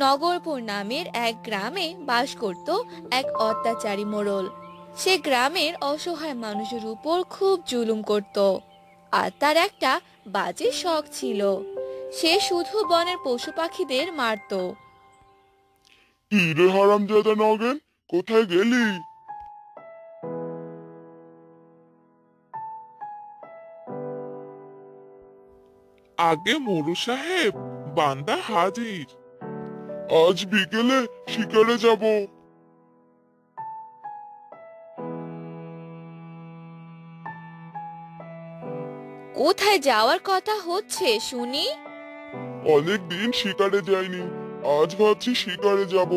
নগরপুর নামের এক গ্রামে বাস করত এক অত্যাচারী মোড়ল। সে গ্রামের অসহায় মানুষের উপর খুব জুলুম করত। আর তার একটা বাজে শখ ছিল, সে শুধু বনের পশু পাখিদের মারতো। কি রে হারামজাদা নগেন, কোথায় গেলি? আগে মোরু সাহেব, বান্দা হাজির। আজ বিকেলে শিকারে যাব। কোথায় যাওয়ার কথা হচ্ছে শুনি? অনেক দিন শিকারে যাইনি, আজ ভাবছি শিকারে যাব।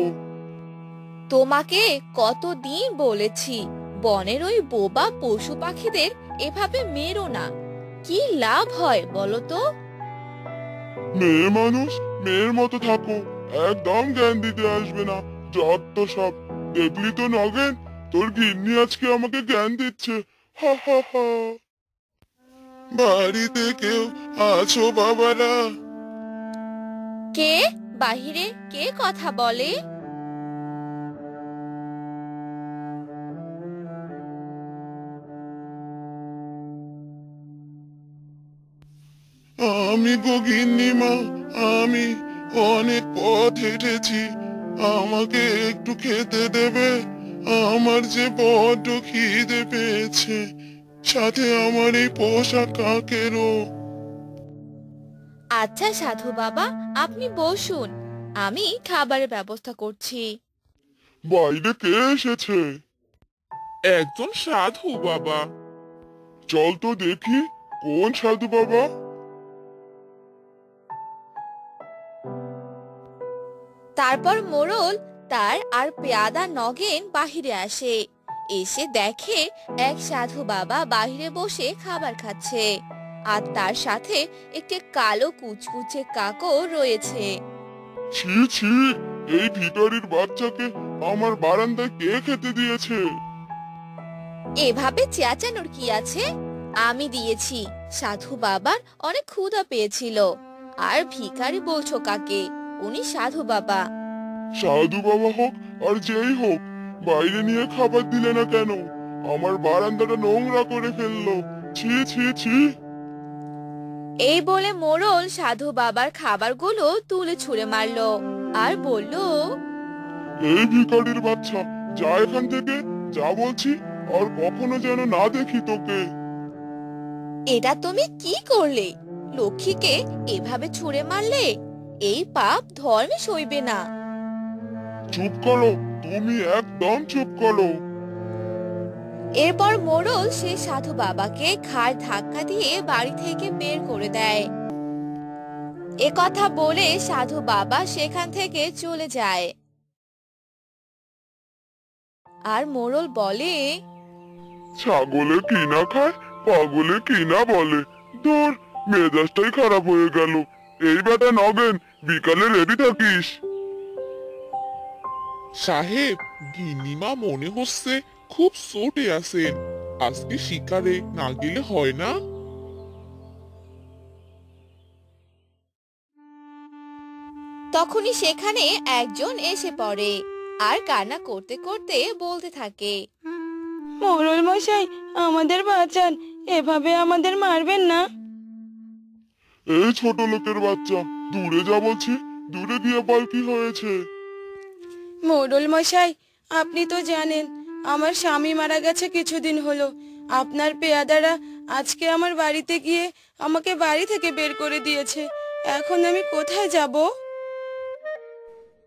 তোমাকে কতদিন বলেছি, বনের ওই বোবা পশু পাখিদের এভাবে মেরো না। কি লাভ হয় বলো তো? মেয়ে মানুষ, মেয়ের মতো থাকো, একদম জ্ঞান দিতে আসবে না। যত সব, দেখলি তো নগেন, তোর গিন্নি আজকে আমাকে জ্ঞান দিচ্ছে। হা হা হা। বাড়িতে কেউ আছো বাবারা? কে? বাহিরে কে কথা বলে? আমি গো গিন্নিমা, আমি অনেক পথ হেঁটেছি, আমাকে একটু খেতে দেবে? আমার যে বড্ড খিদে পেয়েছে, সাথে আমার এই পোষা কাকেরও। আচ্ছা সাধু বাবা, আপনি বসুন, আমি খাবারের ব্যবস্থা করছি। বাইরে কে এসেছে? একজন সাধু বাবা। চল তো দেখি, কোন সাধু বাবা? তারপর মোড়ল তার আর পেয়াদা নগেন বাহিরে আসে। এসে দেখে এক সাধু বাবা বাহিরে বসে খাবার খাচ্ছে, আর তার সাথে একটি কালো কুচকুচে কাকও রয়েছে। ছি ছি, এই ভিখারির বাচ্চাকে আমার বারান্দায় কে খেতে দিয়েছে? এভাবে চেঁচানোর কি আছে? আমি দিয়েছি। সাধু বাবার অনেক ক্ষুধা পেয়েছিল। আর ভিখারি বলছো কাকে? উনি সাধু বাবা। সাধু বাবা হোক আর যেই হোক, বাইরে নিয়ে খাবার দিলে না কেন? আমার বারান্দাটা নোংরা করে ফেললো। ছি ছি ছি। এই বলে মোড়ল সাধু বাবার খাবারগুলো তুলে ছুঁড়ে মারলো আর বলল, এই ভিখারির বাচ্চা, যা এখান থেকে, যা বলছি, আর কখনো যেন না দেখি তোকে। এটা তুমি কি করলে? লক্ষ্মীকে এভাবে ছুঁড়ে মারলে? এই পাপ ধর্মে সইবে না। চুপ করো, তুমি একদম চুপ করো। এরপর মোড়ল সে সাধু বাবাকে ঘাড় ধাক্কা দিয়ে বাড়ি থেকে বের করে দেয়। এ কথা বলে সাধু বাবা সেখান থেকে চলে যায়। আর মোড়ল বলে, ছাগলে কি না খায়, পাগলে কি না বলে। ধুর, মেজাজটাই খারাপ হয়ে গেল। এই বেটা নগেন, বিকালে রেডি থাকিস। সাহেব, গিন্নিমা মনে হচ্ছে খুব চোটে আছেন। আজকে শিকারে না গেলে হয় না? তখনই সেখানে একজন এসে পড়ে আর কান্না করতে করতে বলতে থাকে, মোড়ল মশাই, আমাদের বাঁচান, এভাবে আমাদের মারবেন না। এই ছোট লোকের বাচ্চা, দূরে যা বলছি, দূরে গিয়ে বল কি হয়েছে। মোড়ল মশাই, আপনি তো জানেন আমার স্বামী মারা গেছে কিছুদিন হলো। আপনার পেয়াদারা আজকে আমার বাড়িতে গিয়ে আমাকে বাড়ি থেকে বের করে দিয়েছে। এখন আমি কোথায় যাব?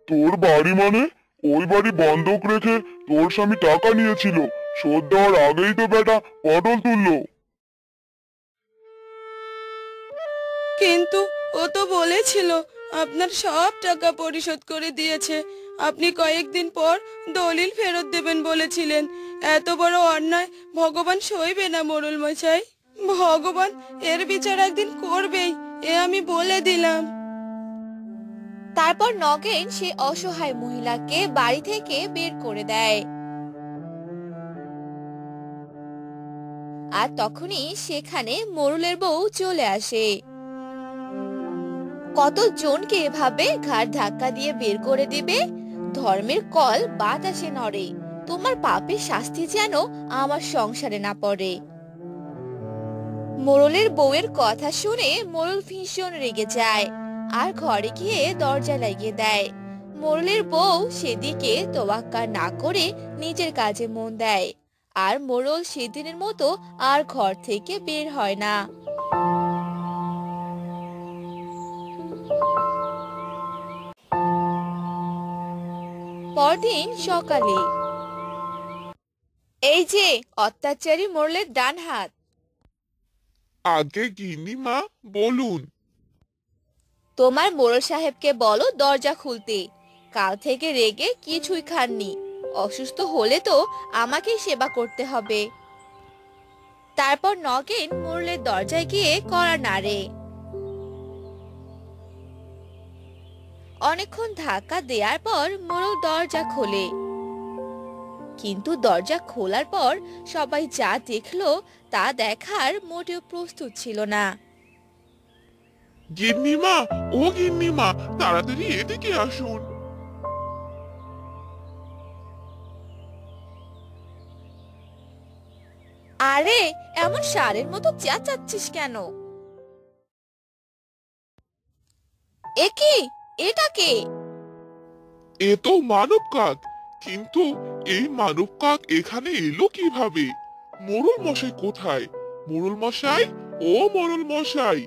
তোর বাড়ি মানে? ওই বাড়ি বন্ধক রেখে তোর স্বামী টাকা নিয়েছিল, শোধ দেওয়ার আগেই তো বেটা পটল তুললো। কিন্তু ও তো বলেছিল আপনার সব টাকা পরিশোধ করে দিয়েছে। আপনি কয়েকদিন পর দলিল ফেরত দেবেন বলেছিলেন। এত বড় অন্যায় ভগবান সইবে না মোড়ল মশাই। ভগবান এর বিচার একদিন করবেই, এ আমি বলে দিলাম। তারপর নগেন সে অসহায় মহিলাকে বাড়ি থেকে বের করে দেয়। আর তখনই সেখানে মোড়লের বউ চলে আসে। কতজনকে এভাবে ঘাড় ধাক্কা দিয়ে বের করে দিবে? ধর্মের কল বাতাসে নড়ে। তোমার পাপের শাস্তি যেন আমার সংসারে না পড়ে। মোড়লের বউয়ের কথা শুনে মোড়ল ভীষণ রেগে যায় আর ঘরে গিয়ে দরজা লাগিয়ে দেয়। মোড়লের বউ সেদিকে তোয়াক্কা না করে নিজের কাজে মন দেয়, আর মোড়ল সেদিনের মতো আর ঘর থেকে বের হয় না। পরদিন সকালে, এই যে অত্যাচারী মোড়লের ডান হাত। আগে গিন্নিমা, বলুন। তোমার মোড়ল সাহেবকে বলো দরজা খুলতে। কাল থেকে রেগে কিছুই খাননি। অসুস্থ হলে তো আমাকেই সেবা করতে হবে। তারপর নগেন মোড়লের দরজায় গিয়ে কড়া নাড়ে। অনেকক্ষণ ধাক্কা দেওয়ার পর মোড়ল দরজা খোলে, কিন্তু দরজা খোলার পর সবাই যা দেখলো তা দেখার মোটেও প্রস্তুত ছিল না। গিন্নিমা, ও গিন্নিমা, তাড়াতাড়ি এদিকে আসুন। আরে, এমন ষাঁড়ের মতো চেঁচাচ্ছিস কেন? এ কি? এটা কে? এ তো মানব কাক, কিন্তু এই মানব কাক এখানে এলো কিভাবে? মোড়ল মশাই কোথায়? মোড়ল মশাই, ও মোড়ল মশাই,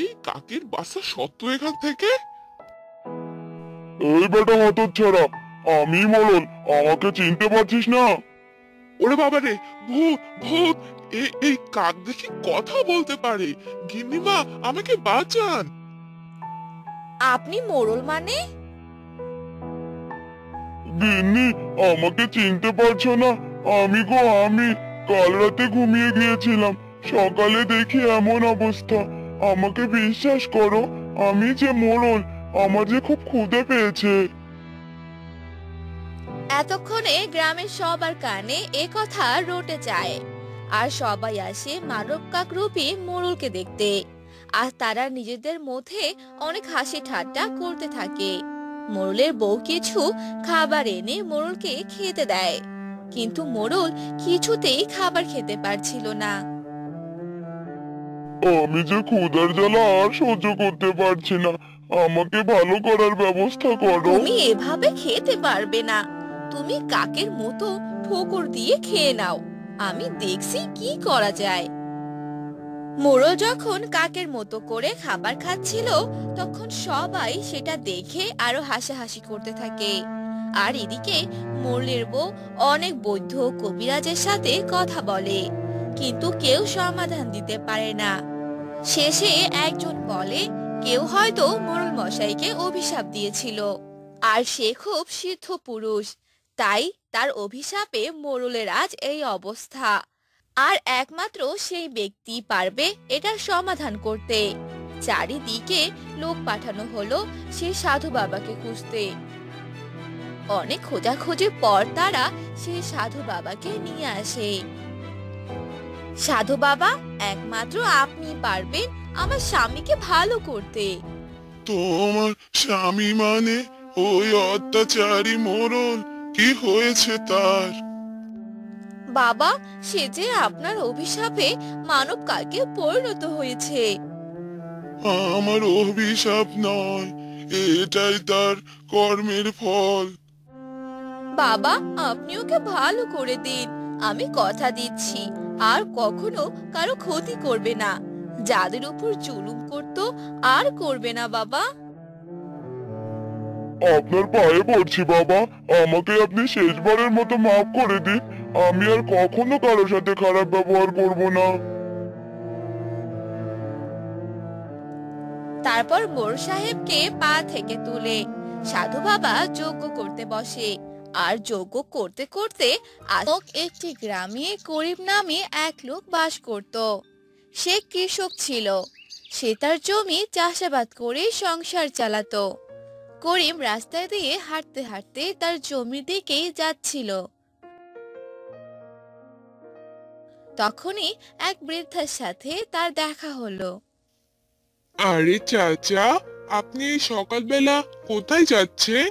এই কাকের বাসা সত্য এখান থেকে? এই বেটা হতচ্ছাড়া, আমি মোড়ল, আমাকে চিনতে পারছিস না? ওরে বাবা রে, ভূত ভূত! এই কাক দেখি কথা বলতে পারে। গিন্নিমা, আমাকে বাঁচান। আপনি মোড়ল মানে? গিন্নি, আমাকে চিনতে পারছো না? আমি কাল রাতে ঘুমিয়ে গিয়েছিলাম, সকালে দেখি এমন অবস্থা। আমাকে বিশ্বাস করো, আমি যে মোড়ল, আমার যে খুব ক্ষুধা পেয়েছে। এতক্ষণে গ্রামের সবার কানে এ কথা রটে যায়, আর সবাই আসে মানব কাক রূপী মোড়লকে দেখতে। আর তারা নিজেদের মধ্যে অনেক হাসি ঠাট্টা করতে থাকে। মোড়লের বউ কিছু খাবার এনে মোড়লকে খেতে দেয়, কিন্তু মোড়ল কিছুতেই খাবার খেতে পারছিল না। আমি যে ক্ষুধার জ্বালা আর সহ্য করতে পারছি না, আমাকে ভালো করার ব্যবস্থা করো। তুমি এভাবে খেতে পারবে না। তুমি কাকের মতো ঠোকর দিয়ে খেয়ে নাও, আমি দেখছি কি করা যায়। মোড়ল যখন কাকের মতো করে খাবার খাচ্ছিল, তখন সবাই সেটা দেখে আরো হাসাহাসি করতে থাকে। আর এদিকে মোড়লের বউ অনেক বৈদ্য ও কবিরাজের সাথে কথা বলে, কিন্তু কেউ সমাধান দিতে পারে না। শেষে একজন বলে, কেউ হয়তো মোড়ল মশাইকে অভিশাপ দিয়েছিল, আর সে খুব সিদ্ধ পুরুষ, তাই তার অভিশাপে মোড়লের আজ এই অবস্থা। আর একমাত্র সেই ব্যক্তি পারবে এটার সমাধান করতে। চারিদিকে লোক পাঠানো হলো সেই সাধু বাবাকে খুঁজতে। অনেক খোঁজাখুঁজির পর তারা সেই সাধু বাবাকে নিয়ে আসে। সাধু বাবা, একমাত্র আপনি পারবেন আমার স্বামীকে ভালো করতে। তোমার স্বামী মানে ওই অত্যাচারী মোড়ল? কি হয়েছে তার? বাবা, সে যে আপনার অভিশাপে মানব কাকে পরিণত হয়েছে। আমার অভিশাপ নয়, এটাই তার কর্মের ফল। বাবা, আপনি ওকে ভালো করে দিন। আমি কথা দিচ্ছি আর কখনো কারো ক্ষতি করবে না। যাদের উপর জুলুম করতো আর করবে না বাবা। আপনার পায়ে পড়ছি বাবা, আমাকে আপনি শেষবারের মতো মাফ করে দিন। আমি আর কখনো কারোর সাথে খারাপ ব্যবহার করব না। তারপর মোড়ল সাহেবকে পা থেকে তুলে সাধু বাবা যজ্ঞ করতে বসে। আর যজ্ঞ করতে করতে একটি গ্রামে করিম নামে এক লোক বাস করত। সে কৃষক ছিল। সে তার জমি চাষাবাদ করে সংসার চালাতো। করিম রাস্তায় দিয়ে হাঁটতে হাঁটতে তার জমির দিকেই যাচ্ছিল। তখনই এক বৃদ্ধার সাথে তার দেখা হলো। আরে চাচা, আপনি এই সকালবেলা কোথায় যাচ্ছেন?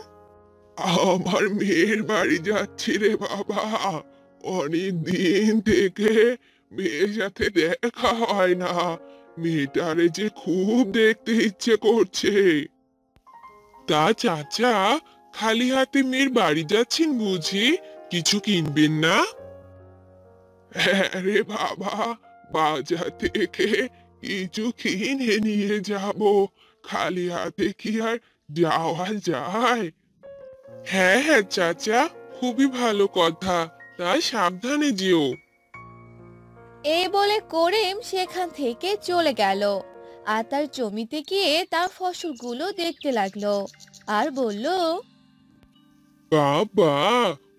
আমার মেয়ের বাড়ি যাচ্ছি রে বাবা। অনেক দিন থেকে মেয়ের সাথে দেখা হয় না। মেয়েটারে যে খুব দেখতে ইচ্ছে করছে। তা চাচা, খালি হাতে মেয়ের বাড়ি যাচ্ছেন বুঝি? কিছু কিনবেন না? হ্যাঁ রে বাবা, বাজার থেকে কিছু কিনে নিয়ে যাব। খালি হাতে কি আর যাওয়া যায়? হ্যাঁ হ্যাঁ চাচা, খুবই ভালো কথা। তাই সাবধানে যেও। এই বলে করিম সেখান থেকে চলে গেল আর তার জমিতে গিয়ে তার ফসলগুলো দেখতে লাগলো আর বলল, বাবা,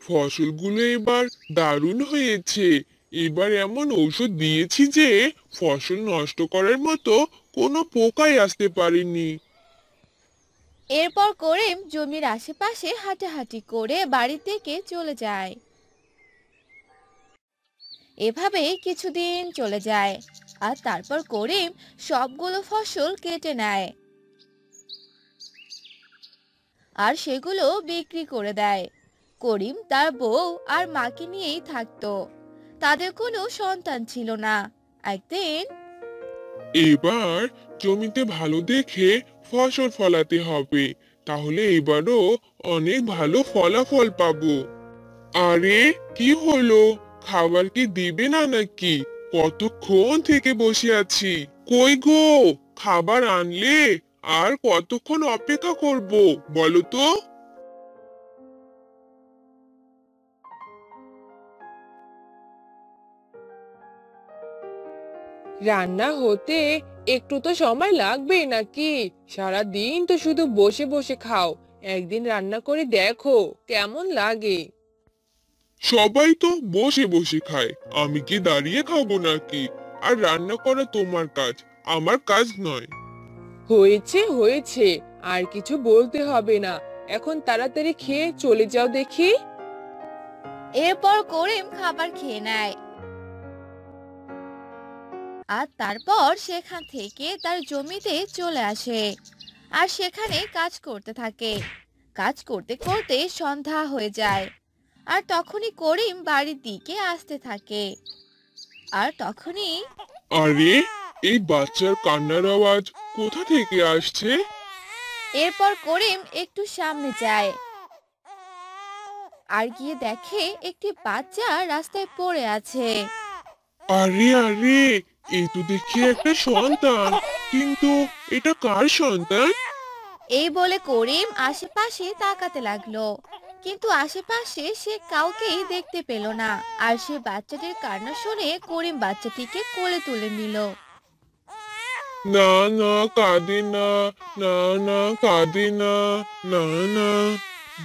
ফসলগুলো এবার দারুণ হয়েছে। এবার এমন ঔষধ দিয়েছি যে ফসল নষ্ট করার মতো কোনো পোকাই আসতে পারেনি। এরপর করিম জমির আশেপাশে হাঁটাহাঁটি করে বাড়ি থেকে চলে যায়। এভাবেই কিছুদিন চলে যায় আর তারপর করিম সবগুলো ফসল কেটে নেয় আর সেগুলো বিক্রি করে দেয়। করিম তার বউ আর মাকে নিয়েই থাকতো। তাদের কোনো সন্তান ছিল না। একদিন এবার জমিতে ভালো দেখে ফসল ফলাতে হবে, তাহলে এবারও অনেক ভালো ফলাফল পাবো। আরে, কি হলো? খাবার কি দিবে না নাকি? কতক্ষণ থেকে বসে আছি। কই গো, খাবার আনলে? আর কতক্ষণ অপেক্ষা করব বলো তো? রান্না হতে একটু তো সময় লাগবেই নাকি? সারা দিন তো শুধু বসে বসে খাও, একদিন রান্না করে দেখো কেমন লাগে। সবাই তো বসে বসে খায়, আমি কি দাঁড়িয়ে খাবো নাকি? আর রান্না করা তোমার কাজ, আমার কাজ নয়। হয়েছে হয়েছে, আর কিছু বলতে হবে না। এখন তাড়াতাড়ি খেয়ে চলে যাও দেখি। এরপর করিম খাবার খেয়ে নেয় আর তারপর সেখান থেকে তার জমিতে চলে আসে আর সেখানে কাজ করতে থাকে। কাজ করতে করতে সন্ধ্যা হয়ে যায় আর তখনই করিম বাড়ির দিকে আসতে থাকে। আর তখনই আরে, এই বাচ্চার কান্নার আওয়াজ কোথা থেকে আসছে? এরপর করিম একটু সামনে যায় আর গিয়ে দেখে একটি বাচ্চা রাস্তায় পড়ে আছে। আরে আরে, এই তো দেখি একটা সন্তান, কিন্তু এটা কার সন্তান? এই বলে করিম আশেপাশে তাকাতে লাগলো, কিন্তু আশেপাশে সে কাউকেই দেখতে পেল না। আর সে বাচ্চাটির কান্না শুনে করিম বাচ্চাটিকে কোলে তুলে নিল। না না, কাঁদে না। না না, কাঁদে না। না না,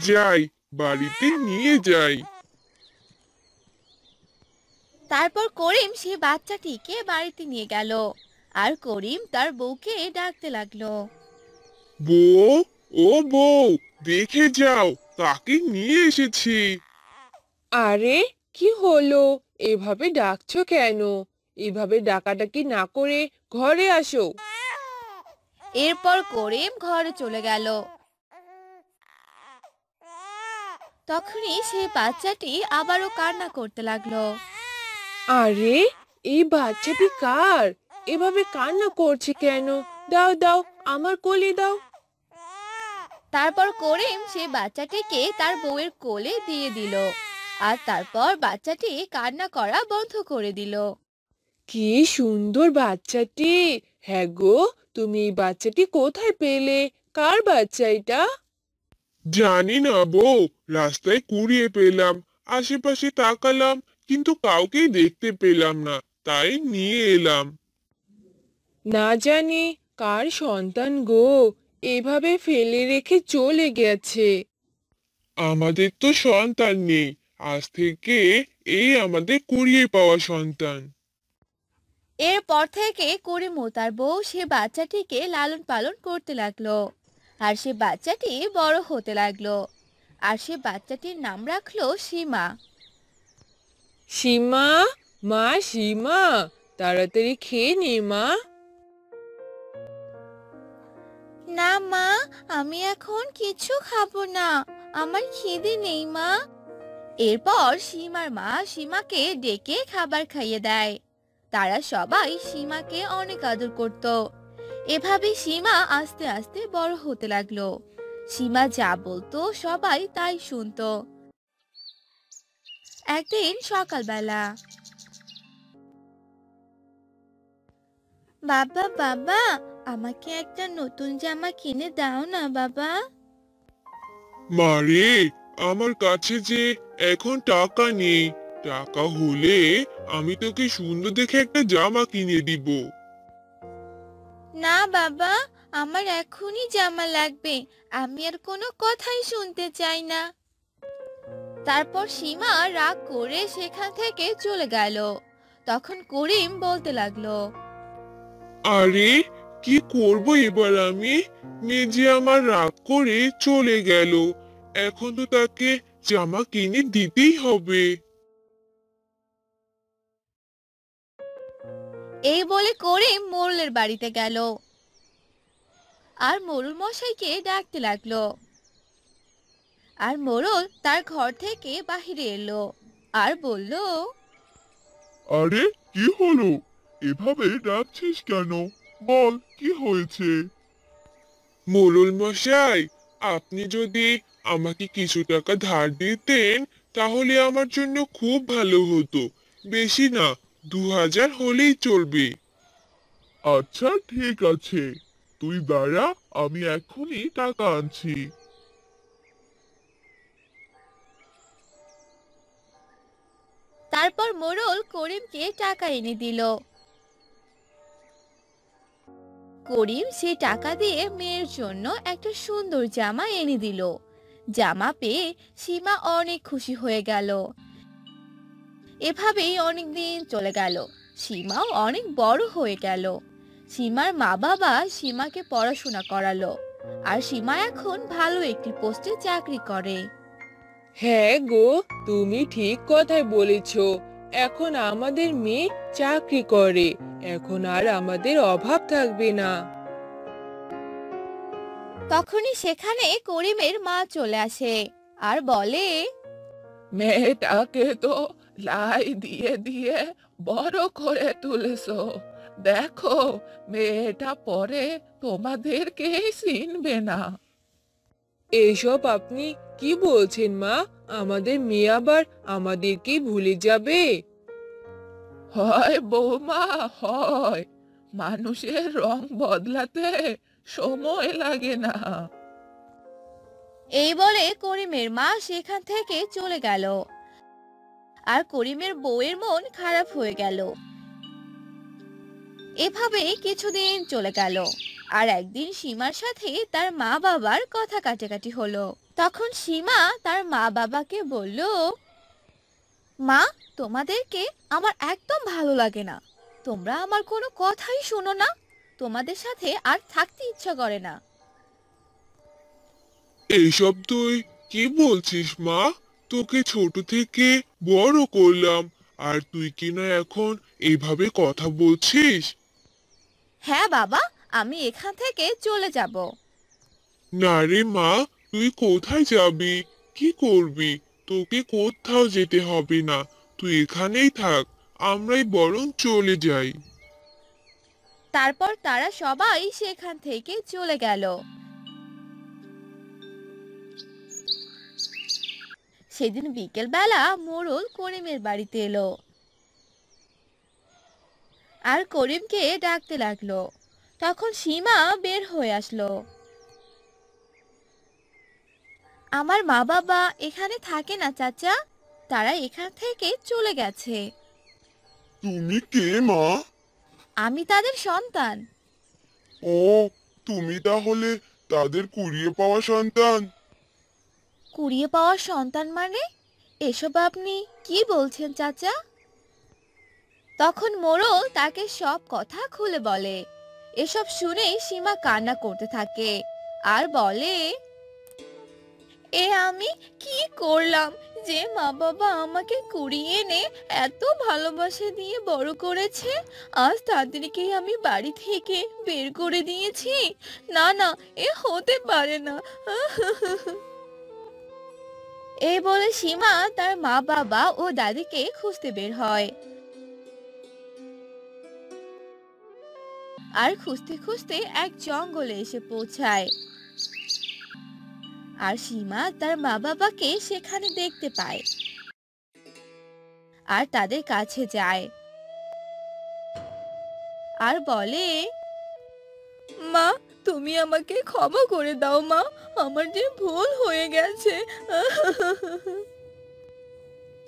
যাই, বাড়িতে নিয়ে যাই। তারপর করিম সে বাচ্চাটিকে বাড়িতে নিয়ে গেল আর করিম তার বউকে ডাকতে লাগলো। বউ, ও বউ, দেখে যাও কাকে নিয়ে এসেছি। আরে, কি হলো? এভাবে ডাকছো কেন? এভাবে ডাকাডাকি না করে ঘরে আসো। এরপর করিম ঘরে চলে গেল। তখনই সেই বাচ্চাটি আবারও কান্না করতে লাগলো। আরে, এই বাচ্চাটি কার? এভাবে কান্না করছে কেন? দাও দাও, আমার কোলে দাও। তারপর করিম সেই বাচ্চাটিকে তার বউয়ের কোলে দিয়ে দিল আর তারপর বাচ্চাটি কান্না করা বন্ধ করে দিল। কি সুন্দর বাচ্চাটি! হ্যাঁ গো, তুমি এই বাচ্চাটি কোথায় পেলে? কার বাচ্চা এটা? জানি না বউ, রাস্তায় কুড়িয়ে পেলাম, আশেপাশে তাকালাম, কিন্তু কাউকেই দেখতে পেলাম না, তাই নিয়ে এলাম। না জানি কার সন্তান গো, এভাবে ফেলে রেখে চলে গেছে। আমাদের তো সন্তান নেই, আজ থেকে এই আমাদের কুড়িয়ে পাওয়া সন্তান। এরপর থেকে করিম ও তার বউ সে বাচ্চাটিকে লালন পালন করতে লাগলো আর সে বাচ্চাটি বড় হতে লাগলো আর সে বাচ্চাটির নাম রাখলো সীমা। সীমা, মা সীমা, তাড়াতাড়ি খেয়ে নে মা। না মা, আমি এখন কিছু খাবো না, আমার খিদে নেই মা। এরপর সীমার মা সীমাকে ডেকে খাবার খাইয়ে দেয়। তারা সবাই সীমাকে অনেক আদর করত। এভাবে সীমা আস্তে আস্তে বড় হতে লাগলো। সীমা যা বলতো সবাই তাই শুনতো। একদিন সকালবেলা, বাবা বাবা, আমাকে একটা নতুন জামা কিনে দাও না বাবা। মারে, আমার কাছে যে এখন টাকা নেই। টাকা হলে আমি তোকে সুন্দর দেখে একটা জামা কিনে দিব। না বাবা, আমার এখনই জামা লাগবে, আমি আর কোনো কথাই শুনতে চাই না। তারপর সীমা রাগ করে সেখান থেকে চলে গেল। তখন করিম বলতে লাগলো, আরে, কি করব এবার আমি? মেয়ে যে আমার রাগ করে চলে গেল, এখন তো তাকে জামা কিনে দিতেই হবে। এই বলে করিম মোড়লের বাড়িতে গেল আর মোড়ল মশাইকে ডাকতে লাগলো। আর মোড়ল তার ঘর থেকে বাহিরে এলো আর বলল, আরে, কি হলো? এভাবে ডাকছিস কেন? বল, কি হয়েছে? মোড়ল মশাই, আপনি যদি আমাকে কিছু টাকা ধার দিতেন তাহলে আমার জন্য খুব ভালো হতো। বেশি না, 2000 হলেই চলবে। আচ্ছা, ঠিক আছে, তুই দাঁড়া, আমি এখনই টাকা আনছি। তারপর মোড়ল করিমকে টাকা এনে দিল। করিম সেই টাকা দিয়ে মেয়ের জন্য একটা সুন্দর জামা এনে দিল। জামা পেয়ে সীমা অনেক খুশি হয়ে গেল। এভাবেই অনেক দিন চলে গেল। সীমাও অনেক বড় হয়ে গেল। সীমার মা বাবা সীমাকে পড়াশোনা করালো আর সীমা এখন ভালো একটি পোস্টে চাকরি করে। হ্যাঁ গো, তুমি ঠিক কথাই বলেছ। এখন আমাদের মেয়ে চাকরি করে, এখন আর আমাদের অভাব থাকবে না। তখনই সেখানে করিমের মা চলে আসে আর বলে, মেয়েটাকে তো লাই দিয়ে দিয়ে বড় করে তুলেছো, দেখো মেয়েটা পরে তোমাদেরকে চিনবে না। এসব আপনি কি বলছেন মা? আমাদের মেয়ে আবার আমাদেরকে ভুলে যাবে? হয় বৌমা, হয়। মানুষের রং বদলাতে সময় লাগে না। এই বলে করিমের মা সেখান থেকে চলে গেল আর করিমের বউয়ের মন খারাপ হয়ে গেল। এভাবেই কিছুদিন চলে গেল আর একদিন সীমার সাথে তার মা বাবার কথা কাটাকাটি হলো। তখন সীমা তার মা বাবাকে বলল, মা, তোমাদেরকে আমার একদম ভালো লাগে না, তোমরা আমার কোনো কথাই শোনো না, তোমাদের সাথে আর থাকতে ইচ্ছা করে না। এইসব তুই কি বলছিস মা? তোকে ছোট থেকে বড় করলাম, আর তুই কিনা এখন এইভাবে কথা বলছিস? হ্যাঁ বাবা, আমি এখান থেকে চলে যাব। না রে মা, তুই কোথায় যাবি? কি করবি? তোকে কোথাও যেতে হবে না, তুই এখানেই থাক। আমরাই বরং চলে যাই। তারপর তারা সবাই সেখান থেকে চলে গেল। সেদিন বিকেল বেলা মোড়ল করিমের বাড়িতে এলো আর করিমকে ডাকতে লাগলো। তখন সীমা বের হয়ে আসলো। আমার মা বাবা এখানে থাকে না চাচা, তারা এখান থেকে চলে গেছে। তুমি কে মা? আমি তাদের সন্তান। ও, তুমি তাহলে তাদের কুড়িয়ে পাওয়া সন্তান? কুড়িয়ে পাওয়া সন্তান মানে? এসব আপনি কি বলছেন চাচা? তখন মোড়ল তাকে সব কথা খুলে বলে। এসব শুনে সীমা কান্না করতে থাকে আর বলে, এ আমি কি করলাম যে মা বাবা আমাকে কুড়িয়ে এনে এত ভালোবাসা দিয়ে বড় করেছে, আজ তাদেরকেই আমি বাড়ি থেকে বের করে দিয়েছি। না না, এ হতে পারে না। এই বলে সীমা তার মা বাবা ও দাদিকে খুঁজতে বের হয়। আর খুঁজতে খুঁজতে এক জঙ্গলে এসে পৌঁছায়। আর সীমা তার মা বাবাকে সেখানে দেখতে পায় আর তাদের কাছে যায় আর বলে, মা, তুমি আমাকে ক্ষমা করে দাও মা, আমার যে ভুল হয়ে গেছে।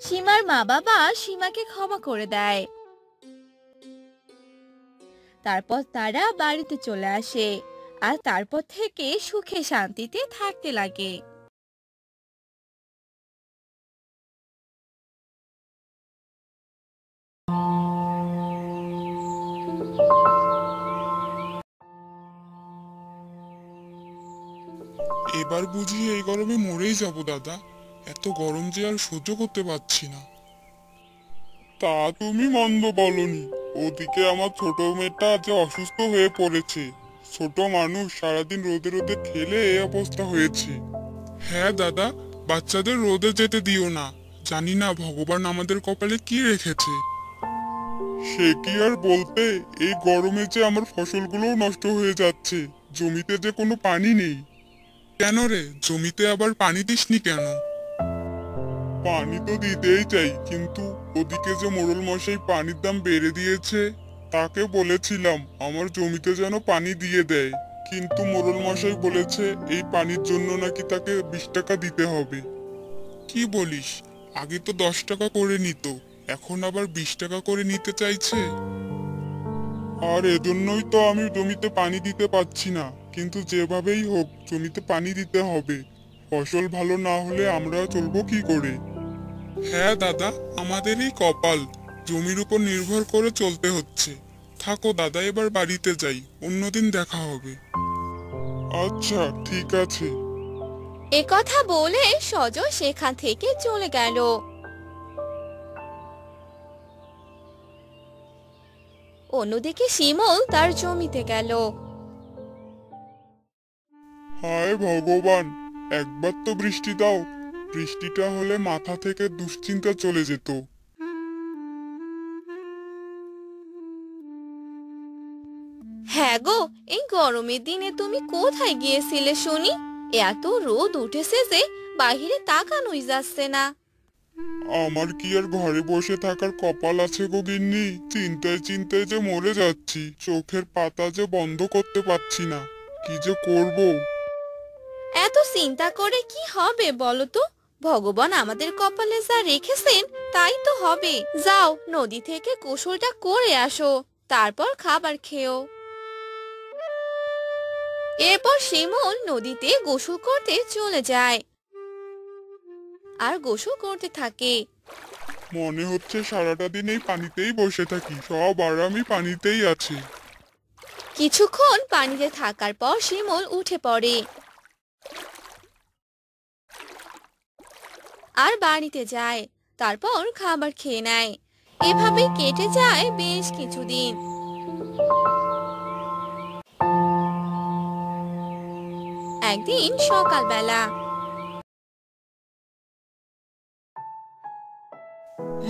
সীমার মা বাবা সীমাকে ক্ষমা করে দেয়। তারপর তারা বাড়িতে চলে আসে আর তারপর থেকে সুখে শান্তিতে থাকতে লাগে। এবার বুঝি এই গরমে মরেই যাব দাদা, এত গরম যে আর সহ্য করতে পারছি না। তা তুমি মন্দ বলনি, ওদিকে আমার ছোট মেয়েটা যে অসুস্থ হয়ে পড়েছে। ছোট মানুষ সারাদিন রোদে রোদে খেলে এই অবস্থা হয়েছে। হ্যাঁ দাদা, বাচ্চাদের রোদে যেতে দিও না, জানি না ভগবান আমাদের কপালে কি রেখেছে। সে কি আর বলতে, এই গরমে যে আমার ফসলগুলোও নষ্ট হয়ে যাচ্ছে, জমিতে যে কোনো পানি নেই। কেন রে, জমিতে আবার পানি দিসনি কেন? পানি তো দিতেই চাই, কিন্তু ওদিকে যে মোড়ল মশাই পানির দাম বেড়ে দিয়েছে, তাকে বলেছিলাম আমার জমিতে যেন পানি দিয়ে দেয়, কিন্তু মোড়ল মশাই বলেছে এই পানির জন্য নাকি তাকে 20 টাকা দিতে হবে। কি বলিস, আগে তো 10 টাকা করে নিত, এখন আবার 20 টাকা করে নিতে চাইছে। আর এজন্যই তো আমি জমিতে পানি দিতে পারছি না, কিন্তু যেভাবেই হোক জমিতে পানি দিতে হবে, ফসল ভালো না হলে আমরা চলবো কি করে? হ্যাঁ দাদা, আমাদেরই কপাল, জমির উপর নির্ভর করে চলতে হচ্ছে। থাকো দাদা, এবার বাড়িতে যাই, অন্যদিন দেখা হবে। আচ্ছা ঠিক আছে। এ কথা বলে সজল সেখান থেকে চলে গেল। অন্যদিকে শিমুল তার জমিতে গেল। হায় ভগবান, একবার তো বৃষ্টি দাও, বৃষ্টিটা হলে মাথা থেকে দুশ্চিন্তা চলে যেত। হ্যাঁ গো, এই গরমের দিনে তুমি কোথায় গিয়েছিলে শুনি? এত রোদ উঠেছে যে বাহিরে তাকানোই যাচ্ছে না। আমার কি আর ঘরে বসে থাকার কপাল আছে গো গিন্নি, চিন্তায় চিন্তায় যে মরে যাচ্ছি, চোখের পাতা যে বন্ধ করতে পারছি না, কি যে করব। এত চিন্তা করে কি হবে বলো তো? ভগবান আমাদের কপালে যা রেখেছেন তাই তো হবে। যাও, নদী থেকে গোসলটা করে আসো, তারপর খাবার খেও। এরপর শিমুল নদীতে গোসল করতে চলে যায় আর গোসল করতে থাকে। মনে হচ্ছে সারাটা দিন এই পানিতেই বসে থাকি, সব আরামই পানিতেই আছে। কিছুক্ষণ পানিতে থাকার পর শিমুল উঠে পড়ে আর বাড়িতে যায়, তারপর খাবার খেয়ে নেয়। এভাবে কেটে যায় বেশ কিছুদিন। একদিন সকালবেলা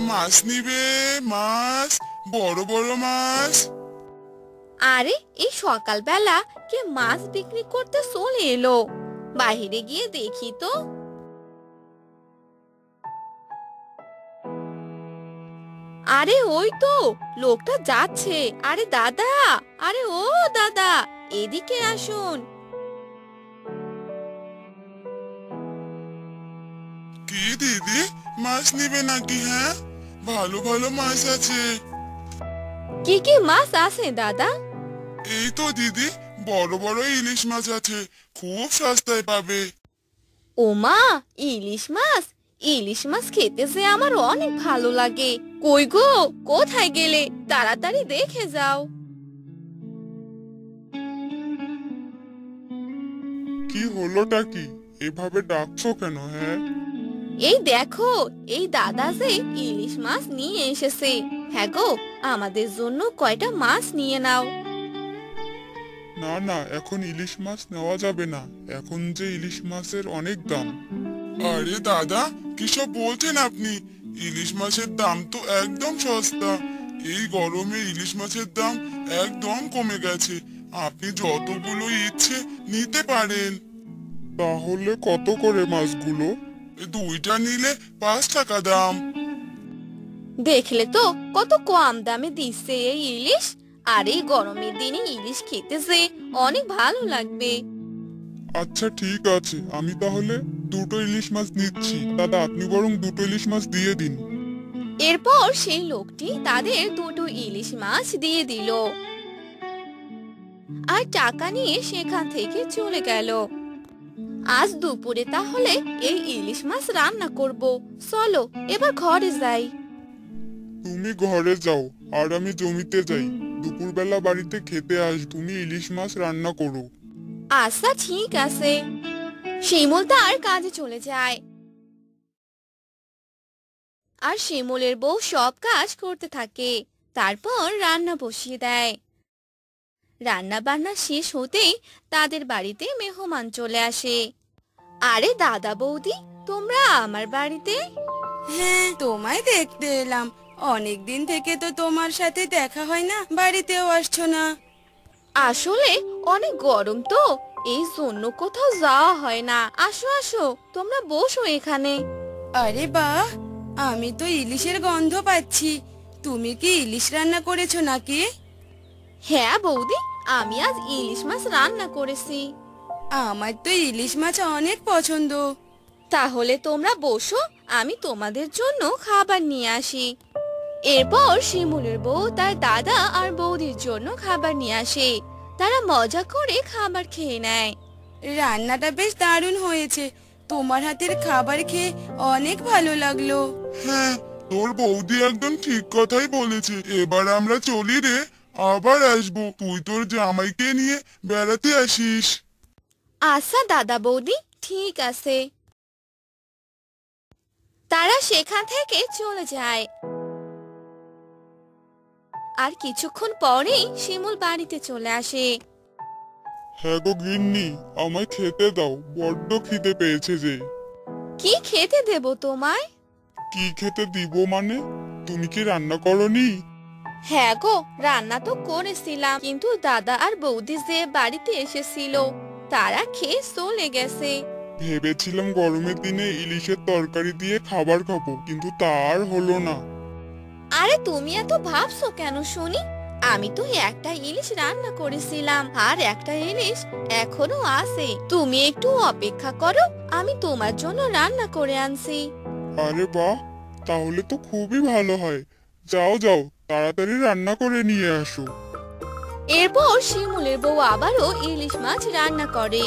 মাছ নিবে? মাছ, বড় বড় মাছ। আরে এই সকালবেলা কে মাছ বিক্রি করতে চলে এলো? বাইরে গিয়ে দেখি তো। আরে ওই তো লোকটা যাচ্ছে। আরে দাদা, আরে ও দাদা, এদিকে আসুন। কি দিদি, মাছ নিবে নাকি? হ্যাঁ, ভালো ভালো মাছ আছে। কি কি মাছ আছে দাদা? এই তো দিদি, বড় বড় ইলিশ মাছ আছে, খুব সস্তায় পাবে। ওমা, ইলিশ মাছ! ইলিশ মাছ খেতে যে আমার অনেক ভালো লাগে। কই গো, কোথায় গেলে? তাড়াতাড়ি দেখে যাও। কি হলোটা কি, এভাবে ডাকছো কেন? হ্যাঁ, এই দেখো, এই দাদা যে ইলিশ মাছ নিয়ে এসেছে। হ্যাঁ গো, আমাদের জন্য কয়টা মাছ নিয়ে নাও। না না, এখন ইলিশ মাছ নেওয়া যাবে না, এখন যে ইলিশ মাছের অনেক দাম। আরে দাদা, কিসব বলছেন আপনি? ইলিশ মাছের দাম তো একদম সস্তা। এই গরমে ইলিশ মাছের দাম একদম কমে গেছে। আপনি যতগুলো ইচ্ছে নিতে পারেন। তাহলে কত করে মাছগুলো? দুইটা নিলে 5 টাকা দাম। দেখলে তো কত কম দামে দিচ্ছে এই ইলিশ। আর এই গরমের দিনে ইলিশ খেতে যে অনেক ভালো লাগবে। আচ্ছা ঠিক আছে, আমি তাহলে 2টো ইলিশ মাছ নিচ্ছি। দাদা, আপনি বরং 2টো ইলিশ মাছ দিয়ে দিন। এরপর সেই লোকটি তাদের 2টো ইলিশ মাছ দিয়ে দিল আর টাকা নিয়ে সেখান থেকে চলে গেল। আজ দুপুরে তাহলে এই ইলিশ মাছ রান্না করব। চলো এবার ঘরে যাই। তুমি ঘরে যাও আর আমি জমিতে যাই। দুপুরবেলা বাড়িতে খেতে তুমি ইলিশ মাছ রান্না করো। আচ্ছা ঠিক আছে। শিমুল তার কাজে চলে যায় আর শিমুলের বউ সব কাজ করতে থাকে। তারপর রান্না বসিয়ে দেয়। রান্না বান্না শেষ হতেই তাদের বাড়িতে মেহমান চলে আসে। আরে দাদা বৌদি, তোমরা আমার বাড়িতে? হ্যাঁ, তোমায় দেখতে এলাম। অনেক দিন থেকে তো তোমার সাথে দেখা হয় না, বাড়িতেও আসছো না। আসলে অনেক গরম তো, এই জন্য কোথাও যাওয়া হয় না। আসো আসো, তোমরা বসো এখানে। আরে বাহ, আমি তো ইলিশের গন্ধ পাচ্ছি। তুমি কি ইলিশ রান্না করেছো নাকি? হ্যাঁ বৌদি, আমি আজ ইলিশ মাছ রান্না করেছি। আমার তো ইলিশ মাছ অনেক পছন্দ। তাহলে তোমরা বসো, আমি তোমাদের জন্য খাবার নিয়ে আসি। এরপর শিমুলের বউ তার দাদা আর বৌদির জন্য খাবার নিয়ে আসে। তারা মজা করে খাবার খেয়ে নেয়। রান্নাটা বেশ দারুণ হয়েছে। তোমার হাতের খাবার খেয়ে অনেক ভালো লাগলো। হ্যাঁ, তোর বৌদি একদম ঠিক কথাই বলেছে। এবার আমরা চলি রে, আবার আসবো। তুই তোর জামাইকে নিয়ে বেড়াতে আসিস। আচ্ছা দাদা বৌদি, ঠিক আছে। তারা সেখান থেকে চলে যায়। আর কিছুক্ষণ পরেই শিমুল বাড়িতে চলে আসে। হ্যাঁ গো গিন্নি, আমায় খেতে দাও, বড্ড খিদে পেয়েছে যে। কি খেতে দেব তোমায়? কি খেতে দিব মানে? তুমি কি রান্না করনি? হ্যাঁ গো, রান্না তো করেছিলাম, কিন্তু দাদা আর বৌদি যে বাড়িতে এসেছিল তারা খেয়ে চলে গেছে। ভেবেছিলাম গরমের দিনে ইলিশের তরকারি দিয়ে খাবার খাবো, কিন্তু তা আর হলো না। আরে তুমি এত ভাবছো কেন শুনি? আমি তো একটা ইলিশ রান্না করেছিলাম আর একটা ইলিশ এখনো আছে। তুমি একটু অপেক্ষা করো, আমি তোমার জন্য রান্না করে আনছি। আরে বাহ, তাহলে তো খুবই ভালো হয়। যাও যাও, তাড়াতাড়ি রান্না করে নিয়ে আসো। এরপর শিমুলের বউ আবারও ইলিশ মাছ রান্না করে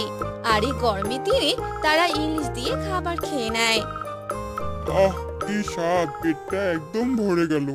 আর এই গরমের দিনে তারা ইলিশ দিয়ে খাবার খেয়ে নেয়। আহ, কি স্বাদ, পেটটা একদম ভরে গেল।